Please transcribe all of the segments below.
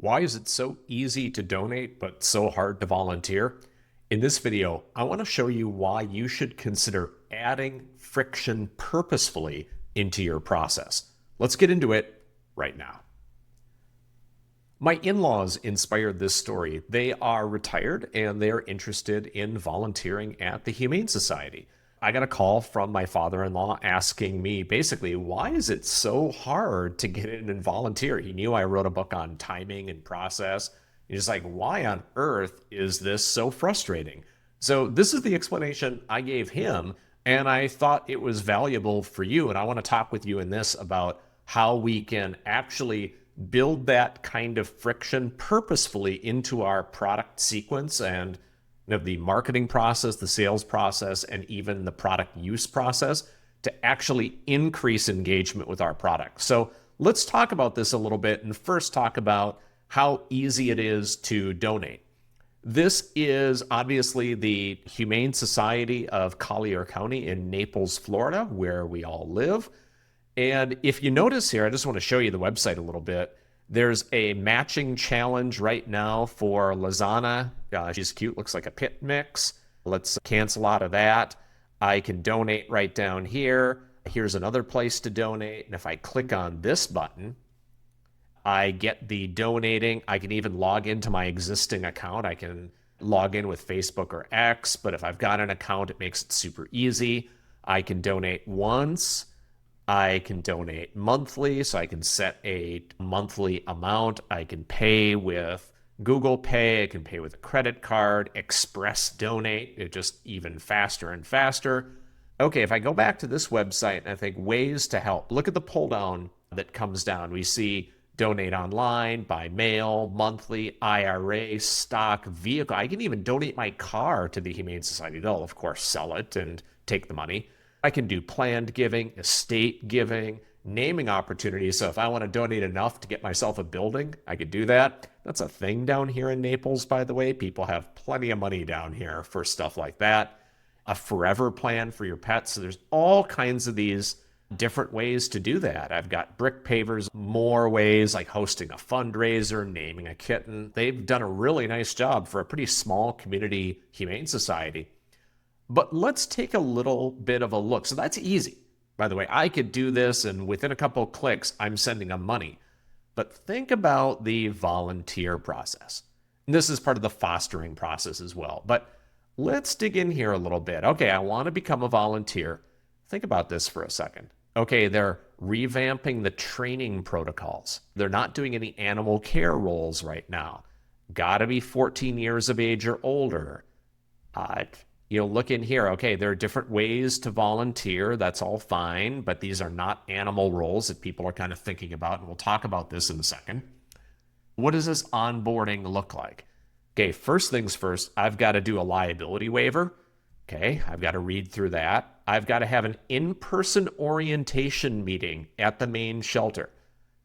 Why is it so easy to donate but so hard to volunteer? In this video, I want to show you why you should consider adding friction purposefully into your process. Let's get into it right now. My in-laws inspired this story. They are retired and they're interested in volunteering at the Humane Society. I got a call from my father-in-law asking me basically, why is it so hard to get in and volunteer? He knew I wrote a book on timing and process. He's like, why on earth is this so frustrating? So this is the explanation I gave him, and I thought it was valuable for you. And I want to talk with you in this about how we can actually build that kind of friction purposefully into our product sequence and the marketing process, the sales process, and even the product use process to actually increase engagement with our product. So let's talk about this a little bit and first talk about how easy it is to donate. This is obviously the Humane Society of Collier County in Naples, Florida, where we all live. And if you notice here, I just want to show you the website a little bit. There's a matching challenge right now for Lizana. She's cute, looks like a pit mix. Let's cancel out of that. I can donate right down here. Here's another place to donate. And if I click on this button, I get the donating. I can even log into my existing account. I can log in with Facebook or X, but if I've got an account, it makes it super easy. I can donate once. I can donate monthly, so I can set a monthly amount. I can pay with Google Pay. I can pay with a credit card, express donate. It's just even faster and faster. Okay, if I go back to this website and I think ways to help, look at the pull down that comes down. We see donate online, by mail, monthly, IRA, stock, vehicle. I can even donate my car to the Humane Society. They'll, of course, sell it and take the money. I can do planned giving, estate giving, naming opportunities. So if I want to donate enough to get myself a building, I could do that. That's a thing down here in Naples, by the way. People have plenty of money down here for stuff like that. A forever plan for your pets. So there's all kinds of these different ways to do that. I've got brick pavers, more ways like hosting a fundraiser, naming a kitten. They've done a really nice job for a pretty small community humane society. But let's take a little bit of a look. So that's easy. By the way, I could do this and within a couple of clicks, I'm sending them money. But think about the volunteer process. And this is part of the fostering process as well. But let's dig in here a little bit. Okay, I want to become a volunteer. Think about this for a second. Okay, they're revamping the training protocols. They're not doing any animal care roles right now. Got to be 14 years of age or older. Look in here. Okay, there are different ways to volunteer. That's all fine, but these are not animal roles that people are kind of thinking about, and we'll talk about this in a second. What does this onboarding look like? Okay, first things first, I've got to do a liability waiver. Okay, I've got to read through that. I've got to have an in-person orientation meeting at the main shelter.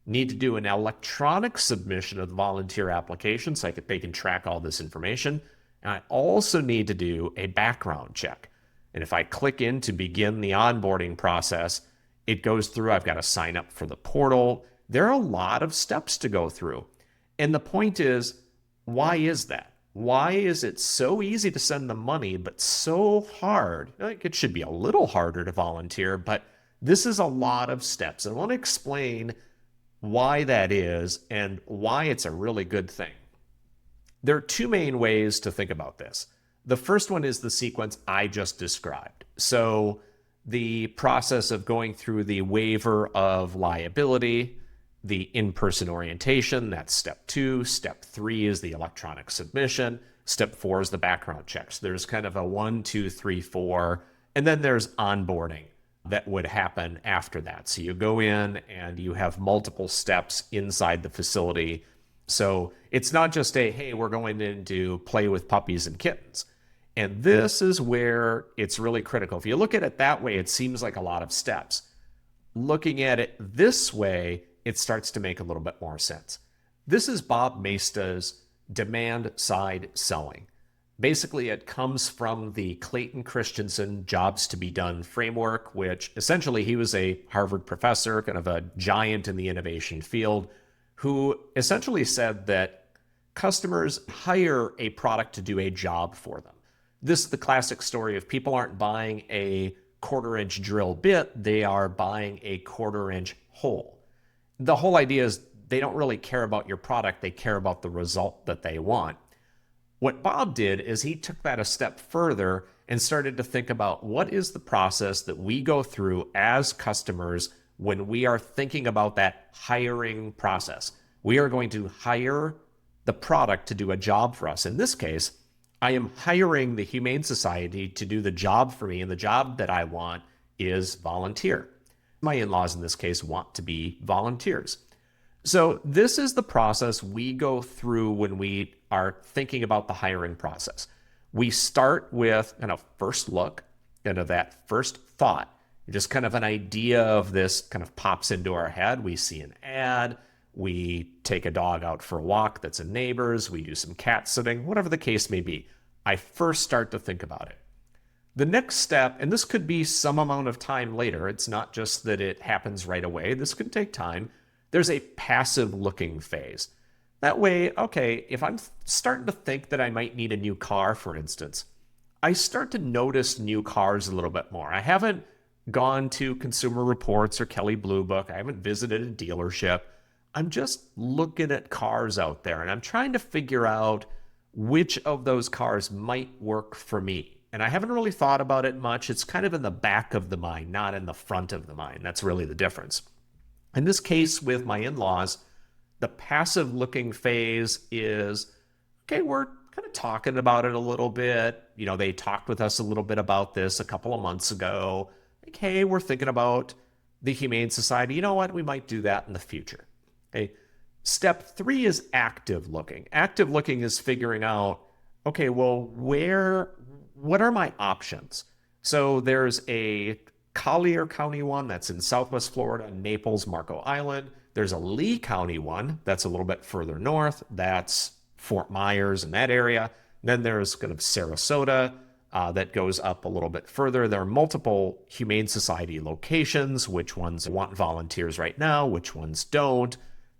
Need to do an electronic submission of the volunteer application so they can track all this information. And I also need to do a background check. And if I click in to begin the onboarding process, it goes through. I've got to sign up for the portal. There are a lot of steps to go through. And the point is, why is that? Why is it so easy to send the money, but so hard? It should be a little harder to volunteer, but this is a lot of steps. And I want to explain why that is and why it's a really good thing. There are two main ways to think about this. The first one is the sequence I just described. So the process of going through the waiver of liability, the in-person orientation, that's step 2. Step 3 is the electronic submission. Step 4 is the background checks. There's kind of a 1, 2, 3, 4, and then there's onboarding that would happen after that. So you go in and you have multiple steps inside the facility. So it's not just hey, we're going in to play with puppies and kittens. And this is where it's really critical. If you look at it that way, it seems like a lot of steps. Looking at it this way, it starts to make a little bit more sense. This is Bob Moesta's demand side selling. Basically, it comes from the Clayton Christensen jobs to be done framework, which essentially he was a Harvard professor, kind of a giant in the innovation field, who essentially said that customers hire a product to do a job for them. This is the classic story of people aren't buying a quarter-inch drill bit, they are buying a quarter-inch hole. The whole idea is they don't really care about your product, they care about the result that they want. What Bob did is he took that a step further and started to think about what is the process that we go through as customers when we are thinking about that hiring process. We are going to hire the product to do a job for us. In this case, I am hiring the Humane Society to do the job for me, and the job that I want is volunteer. My in-laws in this case want to be volunteers. So this is the process we go through when we are thinking about the hiring process. We start with kind of first look, kind of that first thought, just kind of an idea of this kind of pops into our head. We see an ad, we take a dog out for a walk that's a neighbor's, we do some cat sitting, whatever the case may be. I first start to think about it. The next step, and this could be some amount of time later, it's not just that it happens right away, this could take time. There's a passive looking phase. That way, okay, if I'm starting to think that I might need a new car, for instance, I start to notice new cars a little bit more. I haven't gone to Consumer Reports or Kelley Blue Book. I haven't visited a dealership. I'm just looking at cars out there and I'm trying to figure out which of those cars might work for me. And I haven't really thought about it much. It's kind of in the back of the mind, not in the front of the mind. That's really the difference. In this case with my in-laws, the passive looking phase is, okay, we're kind of talking about it a little bit. You know, they talked with us a little bit about this a couple of months ago. Like, hey, we're thinking about the Humane Society. You know what? We might do that in the future. Okay. Step 3 is active looking. Active looking is figuring out, okay, well, what are my options? So there's a Collier County one that's in Southwest Florida, Naples, Marco Island. There's a Lee County one that's a little bit further north. That's Fort Myers in that area. Then there's kind of Sarasota that goes up a little bit further. There are multiple Humane Society locations. Which ones want volunteers right now? Which ones don't?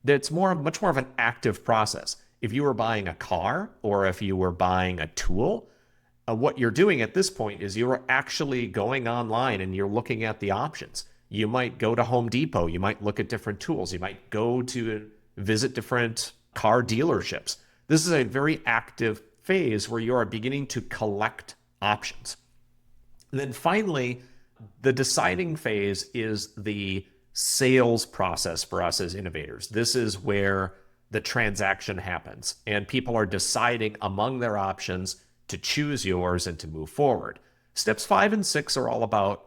That's much more of an active process. If you were buying a car or if you were buying a tool, what you're doing at this point is you're actually going online and you're looking at the options. You might go to Home Depot. You might look at different tools. You might go to visit different car dealerships. This is a very active phase where you are beginning to collect options. And then finally, the deciding phase is the sales process for us as innovators. This is where the transaction happens and people are deciding among their options to choose yours and to move forward. Steps 5 and 6 are all about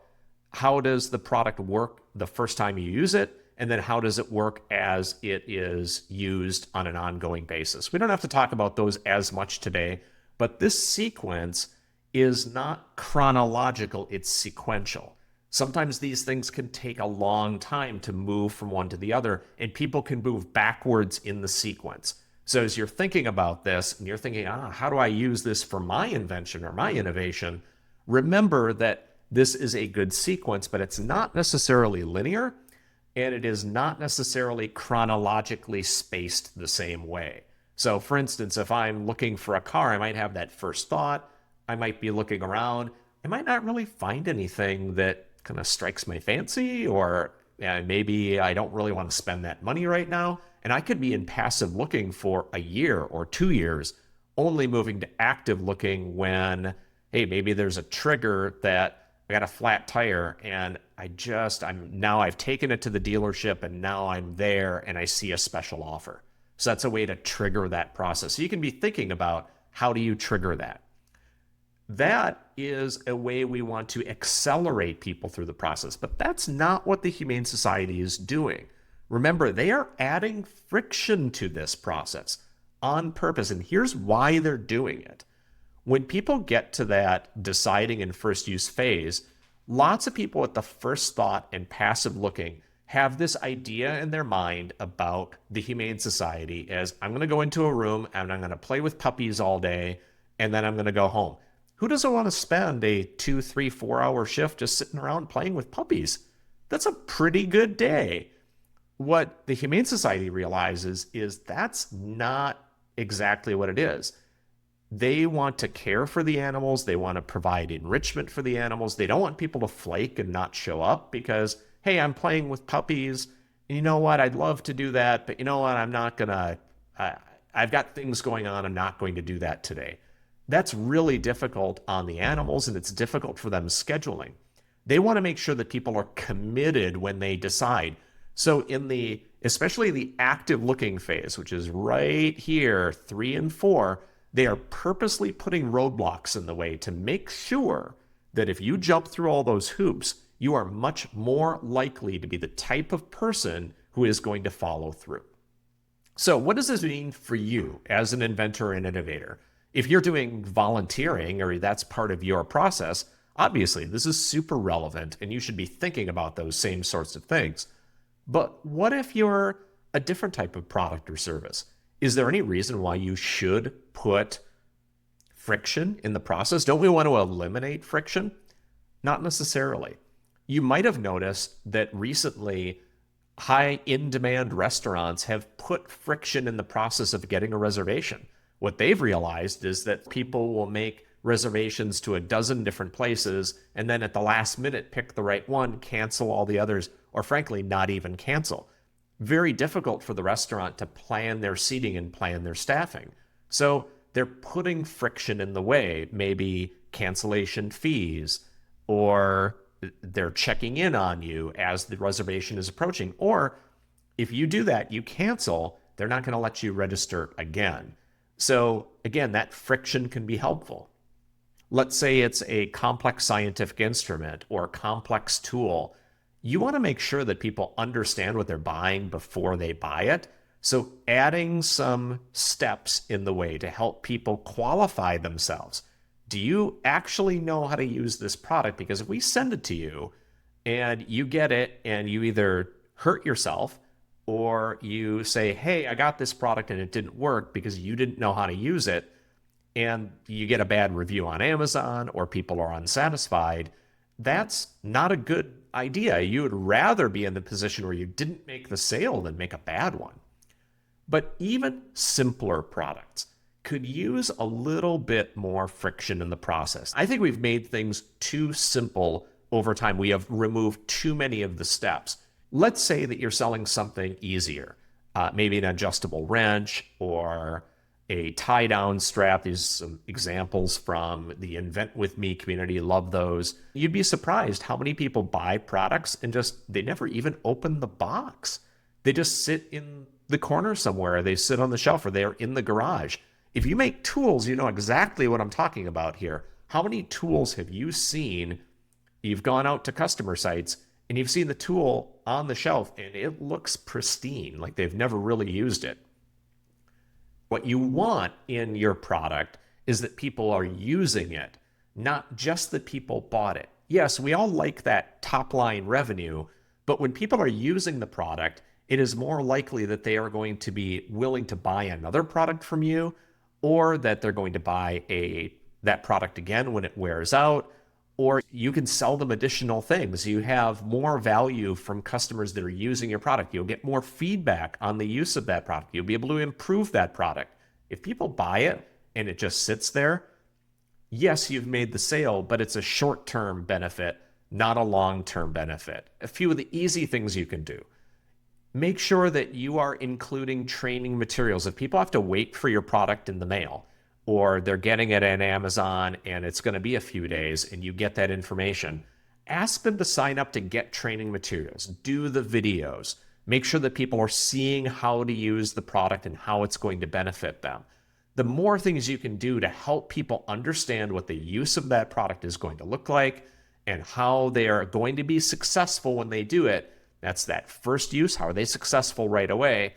how does the product work the first time you use it, and then how does it work as it is used on an ongoing basis. We don't have to talk about those as much today, but this sequence is not chronological, it's sequential. Sometimes these things can take a long time to move from one to the other, and people can move backwards in the sequence. So as you're thinking about this, and you're thinking, how do I use this for my invention or my innovation? Remember that this is a good sequence, but it's not necessarily linear, and it is not necessarily chronologically spaced the same way. So for instance, if I'm looking for a car, I might have that first thought. I might be looking around. I might not really find anything that kind of strikes my fancy, or maybe I don't really want to spend that money right now. And I could be in passive looking for a year or 2 years, only moving to active looking when, hey, maybe there's a trigger that I got a flat tire and I've taken it to the dealership and now I'm there and I see a special offer. So that's a way to trigger that process. So you can be thinking about, how do you trigger that? That is a way we want to accelerate people through the process, but that's not what the Humane Society is doing. Remember, they are adding friction to this process on purpose, and here's why they're doing it. When people get to that deciding and first use phase, lots of people at the first thought and passive looking have this idea in their mind about the Humane Society as, I'm going to go into a room and I'm going to play with puppies all day and then I'm going to go home. Who doesn't want to spend a 2, 3, 4 hour shift just sitting around playing with puppies? That's a pretty good day. What the Humane Society realizes is that's not exactly what it is. They want to care for the animals. They want to provide enrichment for the animals. They don't want people to flake and not show up because, hey, I'm playing with puppies. And you know what? I'd love to do that, but you know what? I'm not going to, I've got things going on. I'm not going to do that today. That's really difficult on the animals, and it's difficult for them scheduling. They want to make sure that people are committed when they decide. So in the, especially the active looking phase, which is right here, 3 and 4, they are purposely putting roadblocks in the way to make sure that if you jump through all those hoops, you are much more likely to be the type of person who is going to follow through. So what does this mean for you as an inventor and innovator? If you're doing volunteering or that's part of your process, obviously this is super relevant and you should be thinking about those same sorts of things. But what if you're a different type of product or service? Is there any reason why you should put friction in the process? Don't we want to eliminate friction? Not necessarily. You might have noticed that recently high in-demand restaurants have put friction in the process of getting a reservation. What they've realized is that people will make reservations to a dozen different places and then at the last minute pick the right one, cancel all the others, or frankly, not even cancel. Very difficult for the restaurant to plan their seating and plan their staffing. So they're putting friction in the way, maybe cancellation fees, or they're checking in on you as the reservation is approaching. Or if you do that, you cancel, they're not going to let you register again. So again, that friction can be helpful. Let's say it's a complex scientific instrument or a complex tool. You want to make sure that people understand what they're buying before they buy it. So adding some steps in the way to help people qualify themselves. Do you actually know how to use this product? Because if we send it to you and you get it and you either hurt yourself or you say, hey, I got this product and it didn't work because you didn't know how to use it, and you get a bad review on Amazon or people are unsatisfied, that's not a good idea. You would rather be in the position where you didn't make the sale than make a bad one. But even simpler products could use a little bit more friction in the process. I think we've made things too simple over time. We have removed too many of the steps. Let's say that you're selling something easier, maybe an adjustable wrench or a tie-down strap. These are some examples from the Invent With Me community. Love those. You'd be surprised how many people buy products and they never even open the box. They just sit in the corner somewhere. They sit on the shelf or they're in the garage. If you make tools, you know exactly what I'm talking about here. How many tools have you seen? You've gone out to customer sites and you've seen the tool on the shelf and it looks pristine, like they've never really used it. What you want in your product is that people are using it, not just that people bought it. Yes, we all like that top line revenue, but when people are using the product, it is more likely that they are going to be willing to buy another product from you, or that they're going to buy that product again when it wears out, or you can sell them additional things. You have more value from customers that are using your product. You'll get more feedback on the use of that product. You'll be able to improve that product. If people buy it and it just sits there, yes, you've made the sale, but it's a short-term benefit, not a long-term benefit. A few of the easy things you can do. Make sure that you are including training materials. If people have to wait for your product in the mail, or they're getting it on Amazon and it's going to be a few days and you get that information, ask them to sign up to get training materials, do the videos, make sure that people are seeing how to use the product and how it's going to benefit them. The more things you can do to help people understand what the use of that product is going to look like and how they are going to be successful when they do it, that's that first use. How are they successful right away?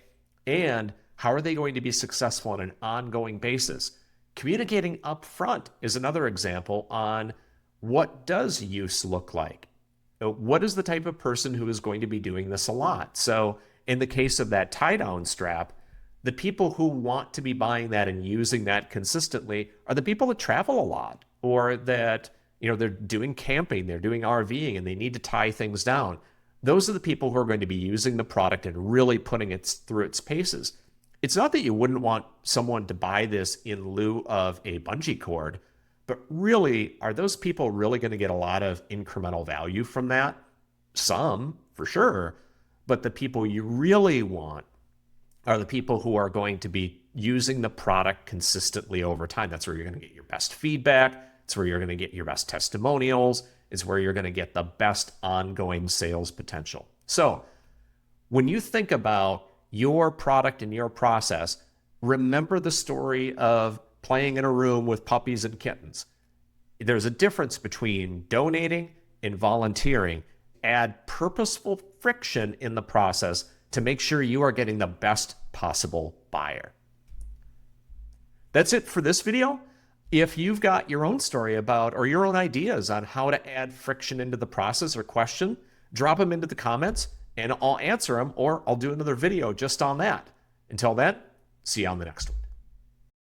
And how are they going to be successful on an ongoing basis? Communicating up front is another example on what does use look like. What is the type of person who is going to be doing this a lot? So in the case of that tie-down strap, the people who want to be buying that and using that consistently are the people that travel a lot, or that, they're doing camping, they're doing RVing, and they need to tie things down. those are the people who are going to be using the product and really putting it through its paces. It's not that you wouldn't want someone to buy this in lieu of a bungee cord, but really, are those people really going to get a lot of incremental value from that? Some, for sure, but the people you really want are the people who are going to be using the product consistently over time. That's where you're going to get your best feedback. It's where you're going to get your best testimonials. It's where you're going to get the best ongoing sales potential. So when you think about your product and your process, remember the story of playing in a room with puppies and kittens. There's a difference between donating and volunteering. Add purposeful friction in the process to make sure you are getting the best possible buyer. That's it for this video. If you've got your own story about or your own ideas on how to add friction into the process or question, drop them into the comments and I'll answer them, or I'll do another video just on that. Until then, see you on the next one.